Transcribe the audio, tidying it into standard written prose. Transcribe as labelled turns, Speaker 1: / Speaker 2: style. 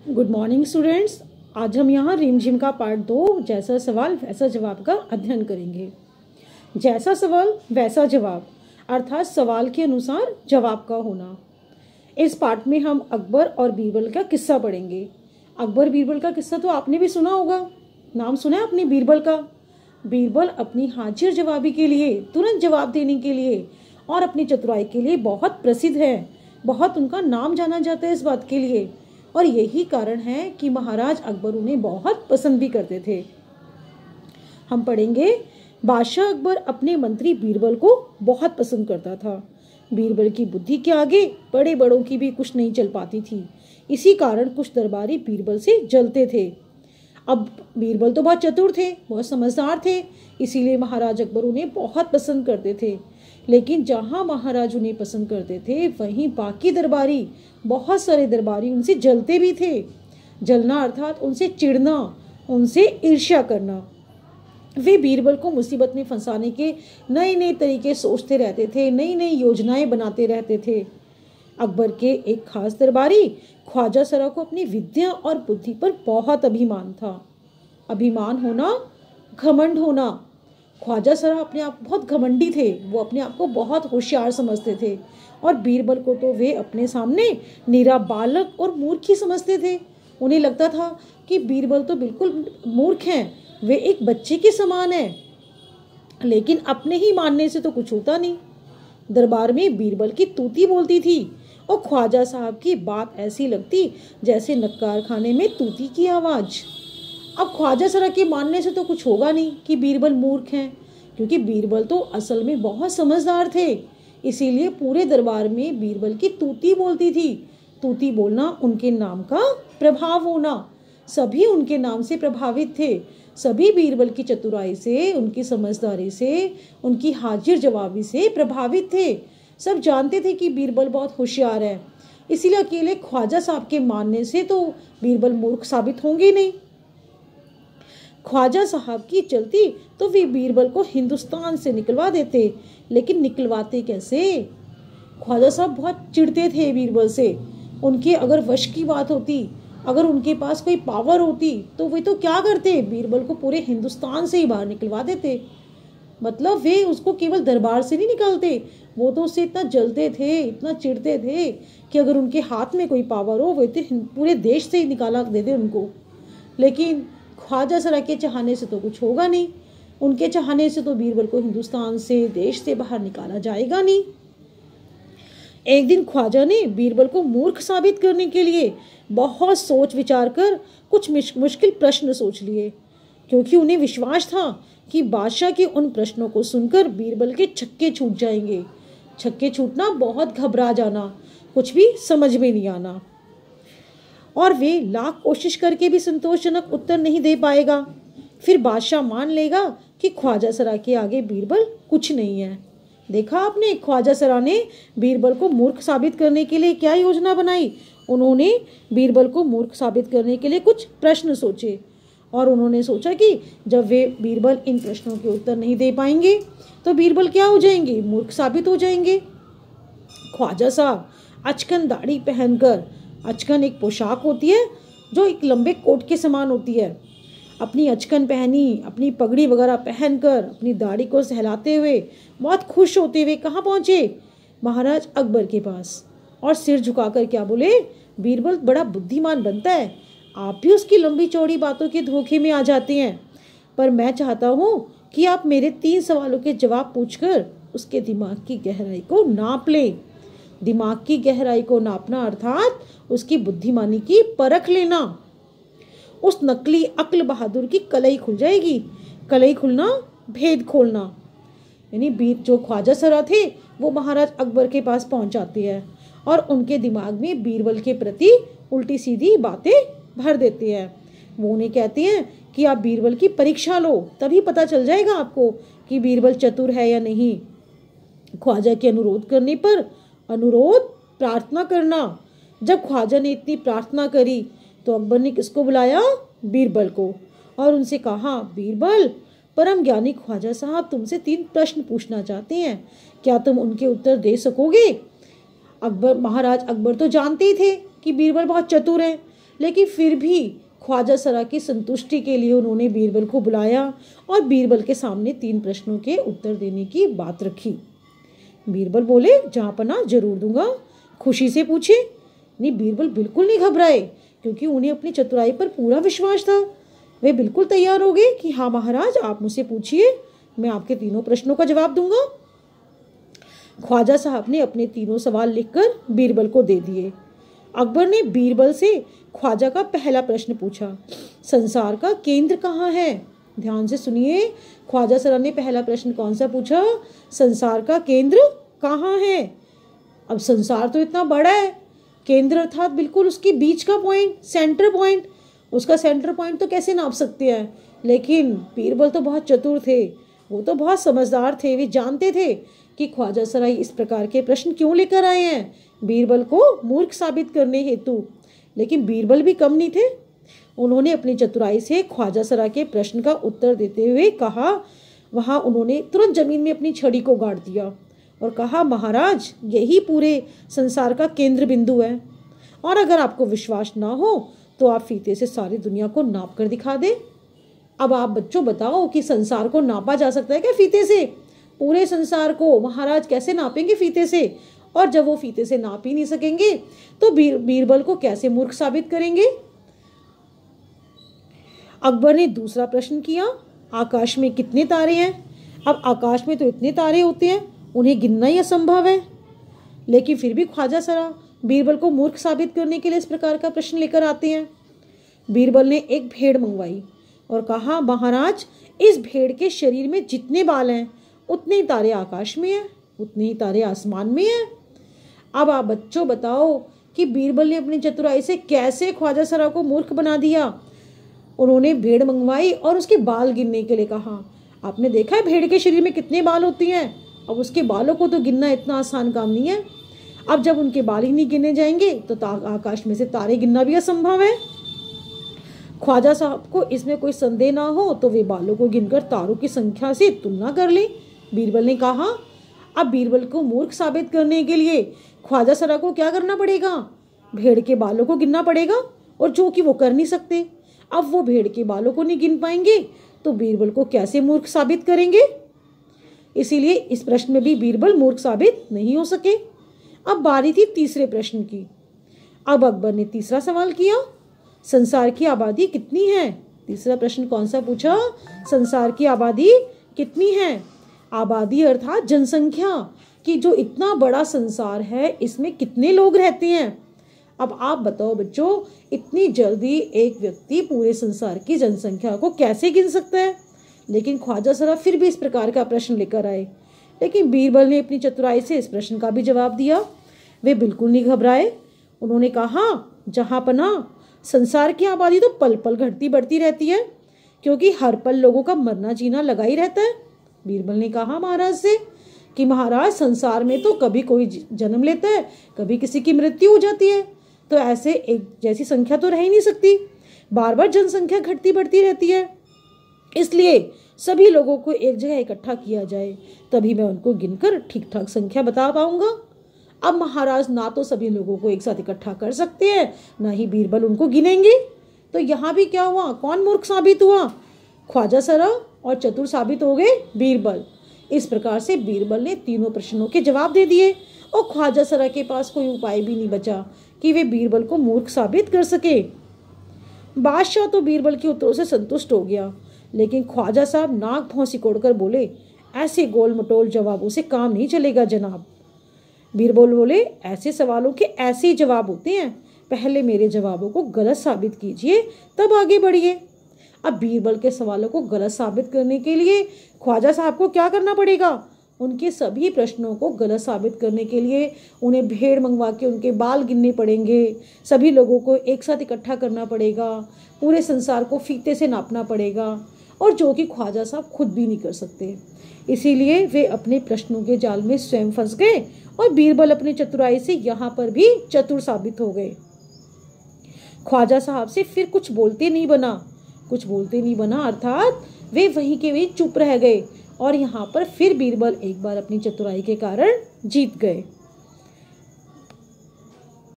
Speaker 1: Good morning students. आज हम यहाँ रिमझिम का पार्ट 2 जैसा सवाल वैसा जवाब का अध्ययन करेंगे। जैसा सवाल वैसा जवाब अर्थात सवाल के अनुसार जवाब का होना। इस पार्ट में हम अकबर और बीरबल का किस्सा पढ़ेंगे। अकबर बीरबल का किस्सा तो आपने भी सुना होगा, नाम सुना है आपने बीरबल का। बीरबल अपनी हाजिर जवाबी के लिए, तुरंत जवाब देने के लिए और अपनी चतुराई के लिए बहुत प्रसिद्ध है। बहुत उनका नाम जाना जाता है इस बात के लिए, और यही कारण है कि महाराज अकबर उन्हें बहुत पसंद भी करते थे। हम पढ़ेंगे, बादशाह अकबर अपने मंत्री बीरबल को बहुत पसंद करता था। बीरबल की बुद्धि के आगे बड़े बड़ों की भी कुछ नहीं चल पाती थी। इसी कारण कुछ दरबारी बीरबल से जलते थे। अब बीरबल तो बहुत चतुर थे, बहुत समझदार थे, इसीलिए महाराज अकबर उन्हें बहुत पसंद करते थे। लेकिन जहाँ महाराज उन्हें पसंद करते थे वहीं बाकी दरबारी, बहुत सारे दरबारी उनसे जलते भी थे। जलना अर्थात उनसे चिढ़ना, उनसे ईर्ष्या करना। वे बीरबल को मुसीबत में फंसाने के नए नए तरीके सोचते रहते थे, नई नई योजनाएं बनाते रहते थे। अकबर के एक खास दरबारी ख्वाजा सरा को अपनी विद्या और बुद्धि पर बहुत अभिमान था। अभिमान होना, घमंड होना। ख्वाजा सरा अपने आप बहुत घमंडी थे, वो अपने आप को बहुत होशियार समझते थे और बीरबल को तो वे अपने सामने निरा बालक और मूर्ख ही समझते थे। उन्हें लगता था कि बीरबल तो बिल्कुल मूर्ख हैं, वे एक बच्चे के समान हैं। लेकिन अपने ही मानने से तो कुछ होता नहीं। दरबार में बीरबल की तूती बोलती थी और ख्वाजा साहब की बात ऐसी लगती जैसे नक्कार खाने में तूती की आवाज़। अब ख्वाजा सरा के मानने से तो कुछ होगा नहीं कि बीरबल मूर्ख हैं, क्योंकि बीरबल तो असल में बहुत समझदार थे। इसीलिए पूरे दरबार में बीरबल की तूती बोलती थी। तूती बोलना उनके नाम का प्रभाव होना। सभी उनके नाम से प्रभावित थे। सभी बीरबल की चतुराई से, उनकी समझदारी से, उनकी हाजिर जवाबी से प्रभावित थे। सब जानते थे कि बीरबल बहुत होशियार है। इसीलिए अकेले ख्वाजा साहब के मानने से तो बीरबल मूर्ख साबित होंगे नहीं। ख्वाजा साहब की चलती तो वे बीरबल को हिंदुस्तान से निकलवा देते, लेकिन निकलवाते कैसे? ख्वाजा साहब बहुत चिढ़ते थे बीरबल से। उनके अगर वश की बात होती, अगर उनके पास कोई पावर होती तो वे तो क्या करते, बीरबल को पूरे हिंदुस्तान से ही बाहर निकलवा देते। मतलब वे उसको केवल दरबार से नहीं निकालते, वो तो उससे इतना जलते थे, इतना चिढ़ते थे कि अगर उनके हाथ में कोई पावर हो वे तो पूरे देश से ही निकाला देते उनको। लेकिन ख्वाजा सरा के चाहने से तो कुछ होगा नहीं। उनके चाहने से तो बीरबल को हिंदुस्तान से, देश से बाहर निकाला जाएगा नहीं। एक दिन ख्वाजा ने बीरबल को मूर्ख साबित करने के लिए बहुत सोच विचार कर कुछ मुश्किल प्रश्न सोच लिए, क्योंकि उन्हें विश्वास था कि बादशाह के उन प्रश्नों को सुनकर बीरबल के छक्के छूट जाएंगे। छक्के छूटना, बहुत घबरा जाना, कुछ भी समझ में नहीं आना, और वे लाख कोशिश करके भी संतोषजनक उत्तर नहीं दे पाएगा। फिर बादशाह मान लेगा कि ख्वाजा सरा के आगे बीरबल कुछ नहीं है। देखा आपने, ख्वाजा सरा ने बीरबल को मूर्ख साबित करने के लिए क्या योजना बनाई। उन्होंने बीरबल को मूर्ख साबित करने के लिए कुछ प्रश्न सोचे, और उन्होंने सोचा कि जब वे बीरबल इन प्रश्नों के उत्तर नहीं दे पाएंगे तो बीरबल क्या हो जाएंगे, मूर्ख साबित हो जाएंगे। ख्वाजा साहब अचकन दाढ़ी पहनकर, अचकन एक पोशाक होती है जो एक लंबे कोट के समान होती है, अपनी अचकन पहनी, अपनी पगड़ी वगैरह पहनकर, अपनी दाढ़ी को सहलाते हुए, बहुत खुश होते हुए कहाँ पहुँचे, महाराज अकबर के पास। और सिर झुकाकर क्या बोले, बीरबल बड़ा बुद्धिमान बनता है, आप भी उसकी लंबी चौड़ी बातों के धोखे में आ जाते हैं, पर मैं चाहता हूँ कि आप मेरे 3 सवालों के जवाब पूछकर उसके दिमाग की गहराई को नाप लें। दिमाग की गहराई को नापना अर्थात उसकी बुद्धिमानी की परख लेना। उस नकली अक्ल बहादुर की कलई खुल जाएगी। कलई खुलना, भेद खोलना। यानी जो ख्वाजा सरा थे वो महाराज अकबर के पास पहुंच जाते हैं और उनके दिमाग में बीरबल के प्रति उल्टी सीधी बातें भर देते हैं। वो उन्हें कहते हैं कि आप बीरबल की परीक्षा लो, तभी पता चल जाएगा आपको कि बीरबल चतुर है या नहीं। ख्वाजा के अनुरोध करने पर, अनुरोध प्रार्थना करना, जब ख्वाजा ने इतनी प्रार्थना करी तो अकबर ने किसको बुलाया, बीरबल को, और उनसे कहा, बीरबल, परम ज्ञानी ख्वाजा साहब तुमसे 3 प्रश्न पूछना चाहते हैं, क्या तुम उनके उत्तर दे सकोगे। महाराज अकबर तो जानते ही थे कि बीरबल बहुत चतुर है, लेकिन फिर भी ख्वाजा सरा की संतुष्टि के लिए उन्होंने बीरबल को बुलाया और बीरबल के सामने 3 प्रश्नों के उत्तर देने की बात रखी। बीरबल बोले, जहाँपनाह जरूर दूंगा, खुशी से पूछे। नहीं, बीरबल बिल्कुल नहीं घबराए, क्योंकि उन्हें अपनी चतुराई पर पूरा विश्वास था। वे बिल्कुल तैयार हो गए कि हाँ महाराज, आप मुझसे पूछिए, मैं आपके 3 प्रश्नों का जवाब दूंगा। ख्वाजा साहब ने अपने 3 सवाल लिखकर बीरबल को दे दिए। अकबर ने बीरबल से ख्वाजा का पहला प्रश्न पूछा, संसार का केंद्र कहाँ है? ध्यान से सुनिए, ख्वाजा सरा ने पहला प्रश्न कौन सा पूछा? संसार का केंद्र कहाँ है? अब संसार तो इतना बड़ा है, केंद्र अर्थात बिल्कुल उसके बीच का पॉइंट, सेंटर पॉइंट, उसका सेंटर पॉइंट तो कैसे नाप सकते हैं? लेकिन बीरबल तो बहुत चतुर थे, वो तो बहुत समझदार थे, वे जानते थे कि ख्वाजा सरा इस प्रकार के प्रश्न क्यों लेकर आए हैं, बीरबल को मूर्ख साबित करने हेतु। लेकिन बीरबल भी कम नहीं थे। उन्होंने अपनी चतुराई से ख्वाजा सरा के प्रश्न का उत्तर देते हुए कहा, वहाँ उन्होंने तुरंत जमीन में अपनी छड़ी को गाड़ दिया और कहा, महाराज, यही पूरे संसार का केंद्र बिंदु है, और अगर आपको विश्वास ना हो तो आप फीते से सारी दुनिया को नाप कर दिखा दे। अब आप बच्चों बताओ कि संसार को नापा जा सकता है क्या फीते से? पूरे संसार को महाराज कैसे नापेंगे फीते से? और जब वो फीते से नाप ही नहीं सकेंगे तो बीरबल को कैसे मूर्ख साबित करेंगे? अकबर ने दूसरा प्रश्न किया, आकाश में कितने तारे हैं? अब आकाश में तो इतने तारे होते हैं, उन्हें गिनना ही असंभव है। लेकिन फिर भी ख्वाजा सरा बीरबल को मूर्ख साबित करने के लिए इस प्रकार का प्रश्न लेकर आते हैं। बीरबल ने एक भेड़ मंगवाई और कहा, महाराज, इस भेड़ के शरीर में जितने बाल हैं उतने ही तारे आकाश में हैं, उतने ही तारे आसमान में हैं। अब आप बच्चों बताओ कि बीरबल ने अपनी चतुराई से कैसे ख्वाजा सरा को मूर्ख बना दिया। उन्होंने भेड़ मंगवाई और उसके बाल गिनने के लिए कहा। आपने देखा है भेड़ के शरीर में कितने बाल होते हैं? अब उसके बालों को तो गिनना इतना आसान काम नहीं है। अब जब उनके बाल ही नहीं गिने जाएंगे तो आकाश में से तारे गिनना भी असंभव है। ख्वाजा साहब को इसमें कोई संदेह ना हो तो वे बालों को गिनकर तारों की संख्या से तुलना कर लें। बीरबल ने कहा। अब बीरबल को मूर्ख साबित करने के लिए ख्वाजा सरा को क्या करना पड़ेगा? भेड़ के बालों को गिनना पड़ेगा, और जो कि वो कर नहीं सकते। अब वो भेड़ के बालों को नहीं गिन पाएंगे तो बीरबल को कैसे मूर्ख साबित करेंगे? इसीलिए इस प्रश्न में भी बीरबल मूर्ख साबित नहीं हो सके। अब बारी थी तीसरे प्रश्न की। अब अकबर ने तीसरा सवाल किया, संसार की आबादी कितनी है? तीसरा प्रश्न कौन सा पूछा? संसार की आबादी कितनी है? आबादी अर्थात जनसंख्या, कि जो इतना बड़ा संसार है इसमें कितने लोग रहते हैं। अब आप बताओ बच्चों, इतनी जल्दी एक व्यक्ति पूरे संसार की जनसंख्या को कैसे गिन सकता है? लेकिन ख्वाजा सरा फिर भी इस प्रकार का प्रश्न लेकर आए। लेकिन बीरबल ने अपनी चतुराई से इस प्रश्न का भी जवाब दिया। वे बिल्कुल नहीं घबराए। उन्होंने कहा, जहाँपनाह, संसार की आबादी तो पल पल घटती बढ़ती रहती है, क्योंकि हर पल लोगों का मरना जीना लगा ही रहता है। बीरबल ने कहा महाराज से कि महाराज, संसार में तो कभी कोई जन्म लेता है, कभी किसी की मृत्यु हो जाती है, तो ऐसे एक जैसी संख्या तो रह ही नहीं सकती। बार बार जनसंख्या घटती बढ़ती रहती है। इसलिए सभी लोगों को एक जगह इकट्ठा किया जाए, तभी मैं उनको गिनकर ठीक ठाक संख्या बता पाऊंगा। अब महाराज ना तो सभी लोगों को एक साथ इकट्ठा कर सकते हैं, ना ही बीरबल उनको गिनेंगे। तो यहाँ भी क्या हुआ? कौन मूर्ख साबित हुआ? ख्वाजा सरा, और चतुर साबित हो गए बीरबल। इस प्रकार से बीरबल ने 3 प्रश्नों के जवाब दे दिए और ख्वाजा सरा के पास कोई उपाय भी नहीं बचा कि वे बीरबल को मूर्ख साबित कर सके। बादशाह तो बीरबल के उत्तरों से संतुष्ट हो गया, लेकिन ख्वाजा साहब नाक भौं सिकोड़कर बोले, ऐसे गोल मटोल जवाबों से काम नहीं चलेगा जनाब। बीरबल बोले, ऐसे सवालों के ऐसे ही जवाब होते हैं, पहले मेरे जवाबों को गलत साबित कीजिए तब आगे बढ़िए। अब बीरबल के सवालों को गलत साबित करने के लिए ख्वाजा साहब को क्या करना पड़ेगा? उनके सभी प्रश्नों को गलत साबित करने के लिए उन्हें भेड़ मंगवा के उनके बाल गिनने पड़ेंगे, सभी लोगों को एक साथ इकट्ठा करना पड़ेगा, पूरे संसार को फीते से नापना पड़ेगा, और जो कि ख्वाजा साहब खुद भी नहीं कर सकते। इसीलिए वे अपने प्रश्नों के जाल में स्वयं फंस गए और बीरबल अपनी चतुराई से यहाँ पर भी चतुर साबित हो गए। ख्वाजा साहब से फिर कुछ बोलते नहीं बना अर्थात वे वहीं के वहीं चुप रह गए, और यहाँ पर फिर बीरबल एक बार अपनी चतुराई के कारण जीत गए।